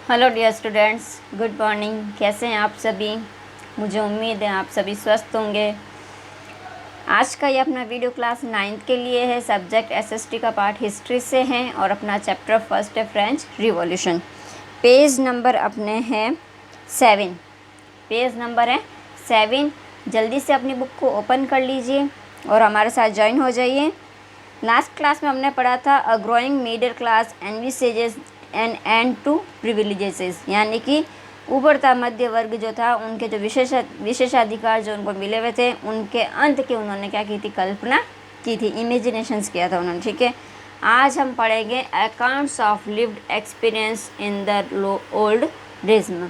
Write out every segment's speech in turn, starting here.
Hello dear students, good morning. कैसे हैं आप सभी? मुझे उम्मीद है आप सभी स्वस्थ होंगे। आज का ये अपना वीडियो क्लास 9th के लिए है। सब्जेक्ट एसएसटी का पार्ट हिस्ट्री से है और अपना चैप्टर फर्स्ट है फ्रेंच रिवॉल्यूशन। पेज नंबर अपने हैं 7। पेज नंबर है 7। जल्दी से अपनी बुक को ओपन कर लीजिए और हमारे साथ ज्वाइन हो जाइए। लास्ट क्लास में हमने पढ़ा था a growing middle class envisages an end to privileges, यानी कि उभरता मध्य वर्ग जो था उनके जो विशेषाधिकार जो उनको मिले हुए थे उनके अंत की उन्होंने क्या की थी, कल्पना की थी, इमेजिनेशंस किया था उन्होंने। ठीक है, आज हम पढ़ेंगे accounts of lived experience in the old rhythm,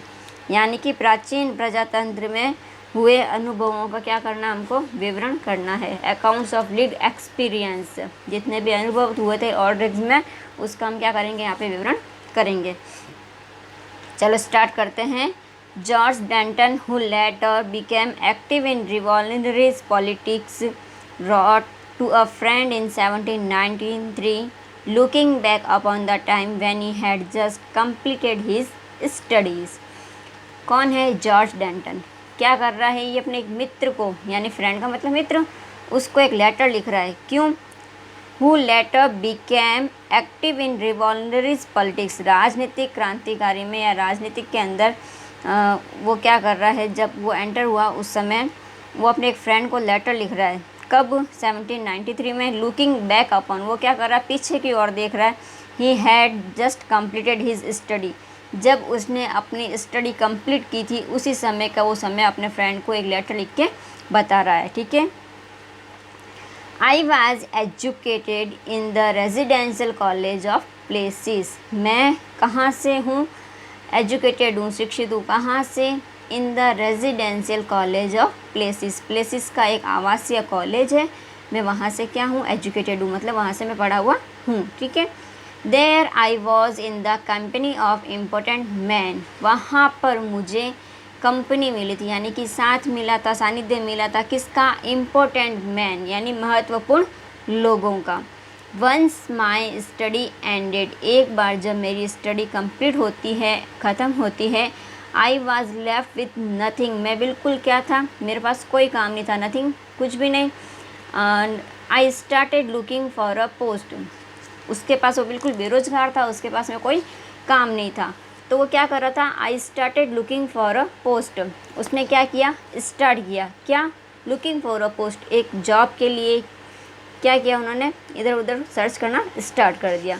यानी कि प्राचीन प्रजातंत्र में हुए अनुभवों का क्या करना, हमको विवरण करना है। अकाउंट्स ऑफ लिव्ड एक्सपीरियंस, जितने भी अनुभव हुए थे ओल्ड रिज्म में, उसका हम क्या करेंगे, यहाँ पे विवरण करेंगे। चलो स्टार्ट करते हैं। George Danton, who letter became active in revolutionary politics, wrote to a friend in 1793, looking back upon the time when he had just completed his studies। कौन है जॉर्ज डेंटन? क्या कर रहा है ये? अपने एक मित्र को, यानी फ्रेंड का मतलब मित्र, उसको एक लेटर लिख रहा है। क्यों? Who letter became active in revolutionary politics, राजनीतिक क्रांतिकारी में या राजनीतिक के अंदर वो क्या कर रहा है, जब वो एंटर हुआ उस समय वो अपने एक फ्रेंड को लेटर लिख रहा है। कब? 1793 में। लुकिंग बैक अपॉन, वो क्या कर रहा है, पीछे की ओर देख रहा है। He had just completed his study, जब उसने अपनी स्टडी कंप्लीट की थी उसी समय का वो समय अपने फ्रेंड को एक लेटर लिख के बता रहा है। ठीक है। I was educated in the residential college of Plessis, मैं कहाँ से हूँ, एजुकेटेड हूँ, शिक्षित हूँ। कहाँ से? In the residential college of Plessis, Plessis का एक आवासीय कॉलेज है, मैं वहाँ से क्या हूँ, एजुकेटेड हूँ, मतलब वहाँ से मैं पढ़ा हुआ हूँ। ठीक है। There I was in the company of important man, वहाँ पर मुझे कंपनी मिली थी, यानी कि साथ मिला था, सानिध्य मिला था। किसका? इम्पोर्टेंट मैन, यानी महत्वपूर्ण लोगों का। वंस माई स्टडी एंडेड, एक बार जब मेरी स्टडी कंप्लीट होती है, ख़त्म होती है, I was left with nothing, मैं बिल्कुल क्या था, मेरे पास कोई काम नहीं था, नथिंग, कुछ भी नहीं। I started looking for a post, उसके पास, वो बिल्कुल बेरोजगार था, उसके पास में कोई काम नहीं था, तो वो क्या कर रहा था, I started looking for a post, उसने क्या किया, स्टार्ट किया, क्या, लुकिंग फॉर अ पोस्ट, एक जॉब के लिए क्या किया उन्होंने, इधर उधर सर्च करना स्टार्ट कर दिया।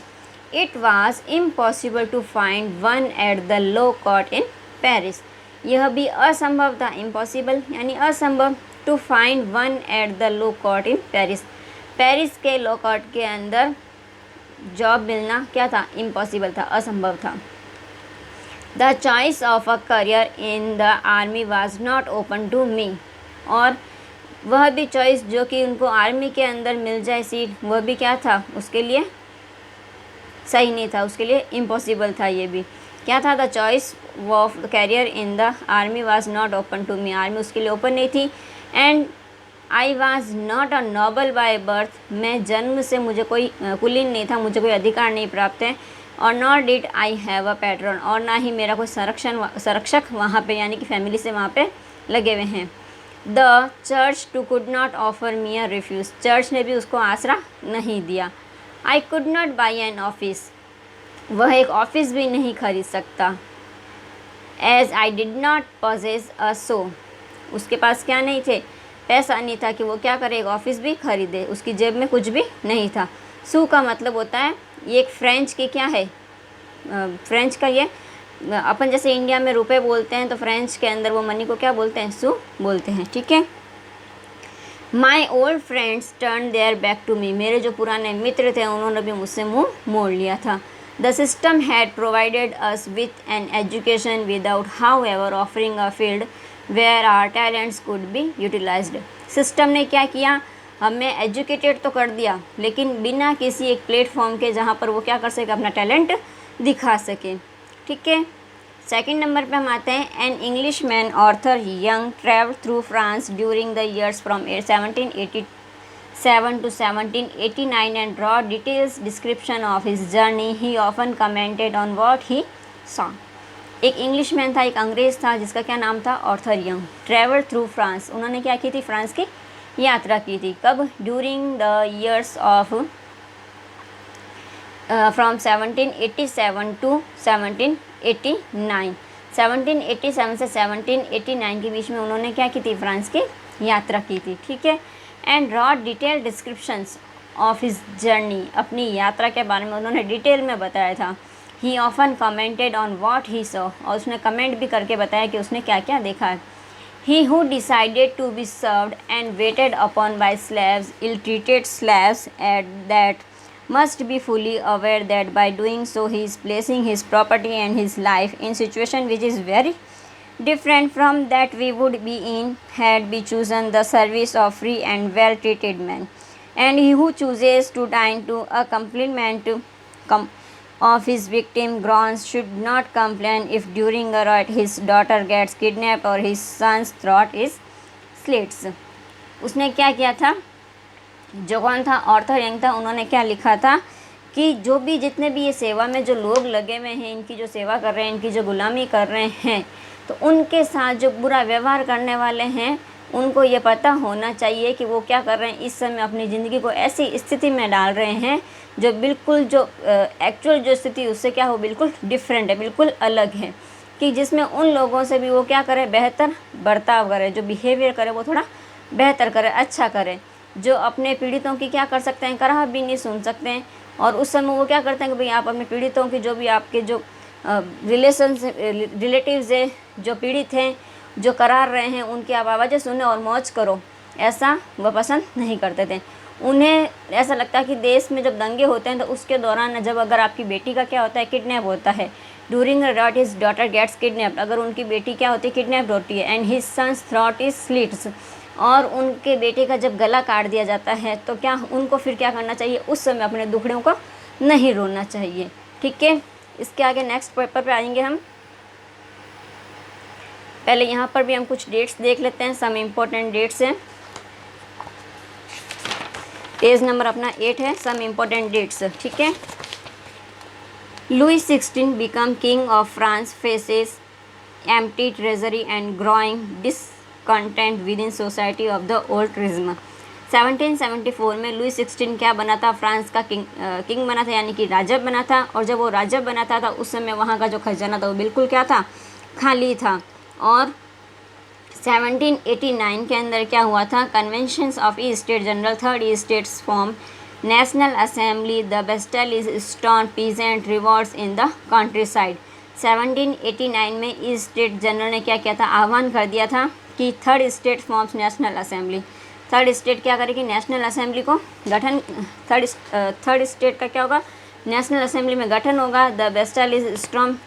It was impossible to find one at the low court in Paris, यह भी असंभव था, इम्पॉसिबल यानी असंभव, to find one at the low court in Paris, Paris के लो कोर्ट के अंदर जॉब मिलना क्या था, इम्पॉसिबल था, असंभव था। The choice of a career in the army was not open to me, और वह भी चॉइस जो कि उनको आर्मी के अंदर मिल जाए सीट, वह भी क्या था, उसके लिए सही नहीं था, उसके लिए इम्पॉसिबल था। ये भी क्या था, the choice of the career in the army was not open to me, army उसके लिए ओपन नहीं थी। And I was not a noble by birth, मैं जन्म से, मुझे कोई कुलीन नहीं था, मुझे कोई अधिकार नहीं प्राप्त है। और not did I have a patron, और ना ही मेरा कोई संरक्षक वहाँ पे, यानी कि फैमिली से वहाँ पे लगे हुए हैं। The church too could not offer me a refuge, church ने भी उसको आसरा नहीं दिया। I could not buy an office, वह एक ऑफिस भी नहीं खरीद सकता। As I did not possess a sou, उसके पास क्या नहीं थे, पैसा नहीं था कि वो क्या करे, एक ऑफिस भी खरीदे, उसकी जेब में कुछ भी नहीं था। सू का मतलब होता है, ये एक फ्रेंच की क्या है, फ्रेंच का ये, अपन जैसे इंडिया में रुपए बोलते हैं तो फ्रेंच के अंदर वो मनी को क्या बोलते हैं, सू बोलते हैं। ठीक है। My old friends turn their back to me, मेरे जो पुराने मित्र थे उन्होंने भी मुझसे मुँह मोड़ लिया था। The system had provided us with an education without however offering a field where our talents could be utilised, system ने क्या किया, हमें एजुकेटेड तो कर दिया, लेकिन बिना किसी एक प्लेटफॉर्म के जहाँ पर वो क्या कर सके, अपना टैलेंट दिखा सके। ठीक है। सेकंड नंबर पे हम आते हैं। An Englishman Arthur Young travel through France during the years from 1787 to 1789 and draw details description of his journey. He often commented on what he saw. एक इंग्लिश मैन था, एक अंग्रेज़ था जिसका क्या नाम था, Arthur young. Travel through France, उन्होंने क्या की थी, फ्रांस की यात्रा की थी। कब, during the years of from 1787 to 1789, 1787 से 1789 के बीच में उन्होंने क्या की थी, फ्रांस की यात्रा की थी, ठीक है। And wrote detail descriptions of his journey, अपनी यात्रा के बारे में उन्होंने डिटेल में बताया था। ही often commented on what he saw, और उसने कमेंट भी करके बताया कि उसने क्या क्या देखा है। He who decided to be served and waited upon by slaves, ill treated slaves at that must be fully aware that by doing so he is placing his property and his life in situation which is very different from that we would be in had we chosen the service of free and well treated men. And he who chooses to dine to a compliment of his victim groans should not complain if during a riot his daughter gets kidnapped or his son's throat is slits. उसने क्या किया था, जो कौन था, Arthur young था, उन्होंने क्या लिखा था कि जो भी जितने भी ये सेवा में जो लोग लगे हुए हैं, इनकी जो सेवा कर रहे हैं, इनकी जो गुलामी कर रहे हैं, तो उनके साथ जो बुरा व्यवहार करने वाले हैं उनको ये पता होना चाहिए कि वो क्या कर रहे हैं, इस समय अपनी ज़िंदगी को ऐसी स्थिति में डाल रहे हैं जो बिल्कुल जो एक्चुअल जो स्थिति उससे क्या हो, बिल्कुल डिफरेंट है, बिल्कुल अलग है, कि जिसमें उन लोगों से भी वो क्या करे, बेहतर बर्ताव करे, जो बिहेवियर करे वो थोड़ा बेहतर करे, अच्छा करे, जो अपने पीड़ितों की क्या कर सकते हैं, कराह भी नहीं सुन सकते हैं। और उस समय वो क्या करते हैं कि भाई आप अपने पीड़ितों की, जो भी आपके जो रिलेटिव्स हैं, जो पीड़ित हैं, जो करार रहे हैं, उनकी आप आवाज़ें सुने और मौज करो, ऐसा वह पसंद नहीं करते थे। उन्हें ऐसा लगता है कि देश में जब दंगे होते हैं तो उसके दौरान जब अगर आपकी बेटी का क्या होता है, किडनैप होता है, during dot his daughter gets kidnapped, अगर उनकी बेटी क्या होती है, किडनैप्ड होती है, and his son's throat is slits, और उनके बेटे का जब गला काट दिया जाता है तो क्या उनको फिर क्या करना चाहिए, उस समय अपने दुखड़ों को नहीं रोना चाहिए, ठीक है। इसके आगे नेक्स्ट पेपर पे आएंगे हम। पहले यहाँ पर भी हम कुछ डेट्स देख लेते हैं, सम इम्पोर्टेंट डेट्स हैं। पेज नंबर अपना 8 है, सम इम्पोर्टेंट डेट्स, ठीक है। Louis 16 become king of France, faces empty treasury and growing discontent with in society of the old rhythm. 1774 में लुई 16 क्या बना था, फ्रांस का किंग बना था, यानी कि राजा बना था। और जब वो राजा बना था उस समय वहाँ का जो खजाना था वो बिल्कुल क्या था, खाली था। और 1789 के अंदर क्या हुआ था, conventions of east state general, third estates form national assembly, the Bastille is stormed peasant revolts in the countryside. 1789 में ईस्ट स्टेट जनरल ने क्या किया था, आह्वान कर दिया था कि third state forms national assembly, third state क्या करेगी, नेशनल असेंबली को गठन, थर्ड स्टेट का क्या होगा, नेशनल असेंबली में गठन होगा। The Bastille is storm,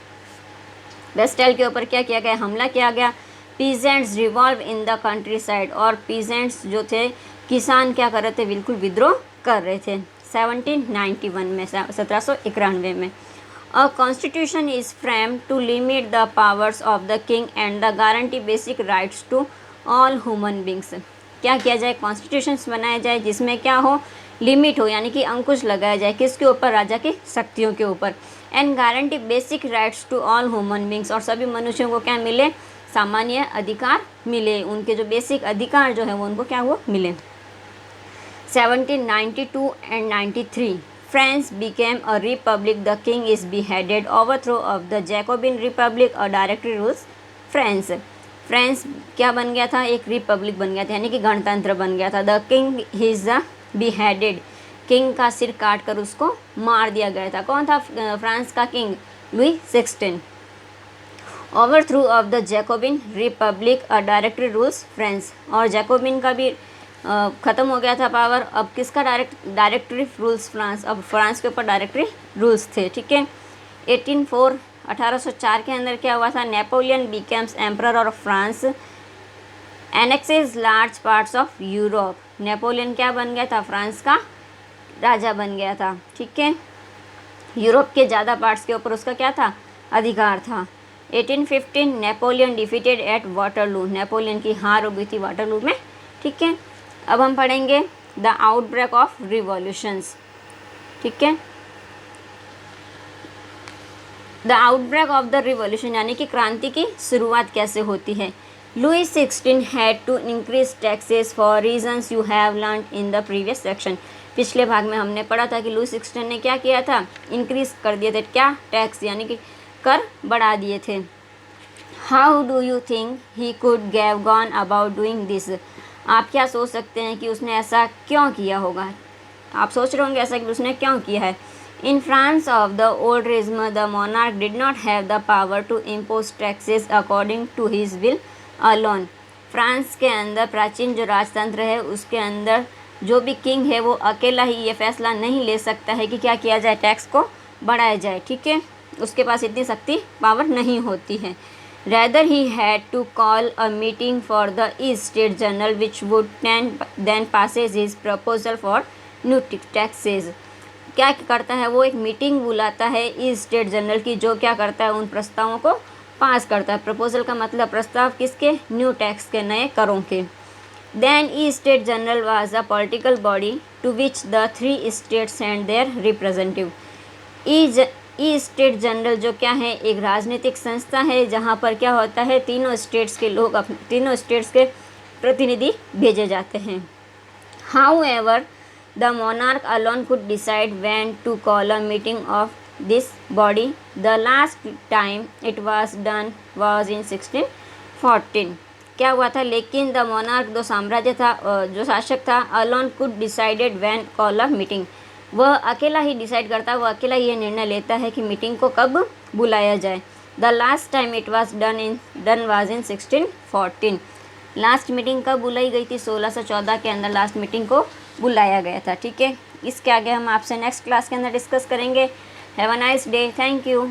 Bastille के ऊपर क्या किया गया, हमला किया गया। Peasants revolve in the country side, और पीजेंट्स जो थे, किसान क्या कर रहे थे, बिल्कुल विद्रोह कर रहे थे। 1791 में, 1791 में a constitution is frame to limit the powers of the king and the guarantee basic rights to all human beings. क्या किया जाए, कॉन्स्टिट्यूशंस बनाया जाए जिसमें क्या हो, लिमिट हो, यानी कि अंकुश लगाया जाए, किसके ऊपर, राजा की शक्तियों के ऊपर। And guarantee basic rights to all human beings, और सभी मनुष्यों को क्या मिले, सामान्य अधिकार मिले, उनके जो बेसिक अधिकार जो है वो उनको क्या वो मिले। 1792 and 93 France became a republic, the king is beheaded, overthrow of the Jacobin Republic, और डायरेक्टरी रूल्स फ्रांस। फ्रांस क्या बन गया था, एक रिपब्लिक बन गया था, यानी कि गणतंत्र बन गया था। The king is beheaded, king का सिर काट कर उसको मार दिया गया था। कौन था फ्रांस का king, Louis 16। Overthrow of the Jacobin republic, a Directory rules France, और जैकोबिन का भी ख़त्म हो गया था पावर। अब किसका डायरेक्टरी रूल्स फ्रांस, अब फ्रांस के ऊपर डायरेक्टरी रूल्स थे, ठीक है। 1804 के अंदर क्या हुआ था, Napoleon becomes emperor of France, annexes large parts of Europe. Napoleon क्या बन गया था, फ्रांस का राजा बन गया था, ठीक है। यूरोप के ज़्यादा पार्ट्स के ऊपर उसका क्या था, अधिकार था। 1815 Napoleon defeated at Waterloo, Napoleon की हार हो गई थी वाटरलू में, ठीक है। अब हम पढ़ेंगे द आउटब्रेक ऑफ रिवॉल्यूशंस, ठीक है। The outbreak of the revolution यानी कि क्रांति की शुरुआत कैसे होती है। Louis 16 had to increase taxes for reasons you have learn in the previous section. पिछले भाग में हमने पढ़ा था कि लुई 16 ने क्या किया था, इंक्रीज कर दिए थे, क्या, टैक्स यानी कि कर बढ़ा दिए थे। How do you think he could gave gone about doing this. आप क्या सोच सकते हैं कि उसने ऐसा क्यों किया होगा। आप सोच रहे होंगे ऐसा कि उसने क्यों किया है। In France of the old regime, the monarch did not have the power to impose taxes according to his will alone. France के अंदर प्राचीन जो राजतंत्र है उसके अंदर जो भी किंग है वो अकेला ही ये फैसला नहीं ले सकता है कि क्या किया जाए, टैक्स को बढ़ाया जाए, ठीक है, उसके पास इतनी शक्ति पावर नहीं होती है। Rather he had to call a meeting for the East State Journal which would then passes his proposal for new taxes. क्या करता है वो, एक मीटिंग बुलाता है ईस्ट स्टेट जनरल की, जो क्या करता है उन प्रस्तावों को पास करता है। प्रपोजल का मतलब प्रस्ताव किसके, न्यू टैक्स के, नए करों के। Then east state General was a political body to which the 3 estates and their representative. Estate General जो क्या है, एक राजनीतिक संस्था है जहाँ पर क्या होता है, तीनों स्टेट्स के लोग, तीनों स्टेट्स के प्रतिनिधि भेजे जाते हैं। However the monarch alone could decide when to call a meeting of this body. The last time it was done was in 1614. क्या हुआ था, लेकिन द मोनार्क जो साम्राज्य था, जो शासक था, alone could decided when call a meeting, वह अकेला ही डिसाइड करता है, वह अकेला ये निर्णय लेता है कि मीटिंग को कब बुलाया जाए। The last time it was done was in 1614। Last meeting कब बुलाई गई थी, 1614 के अंदर लास्ट मीटिंग को बुलाया गया था, ठीक है। इसके आगे हम आपसे नेक्स्ट क्लास के अंदर डिस्कस करेंगे। Have a nice day, thank you.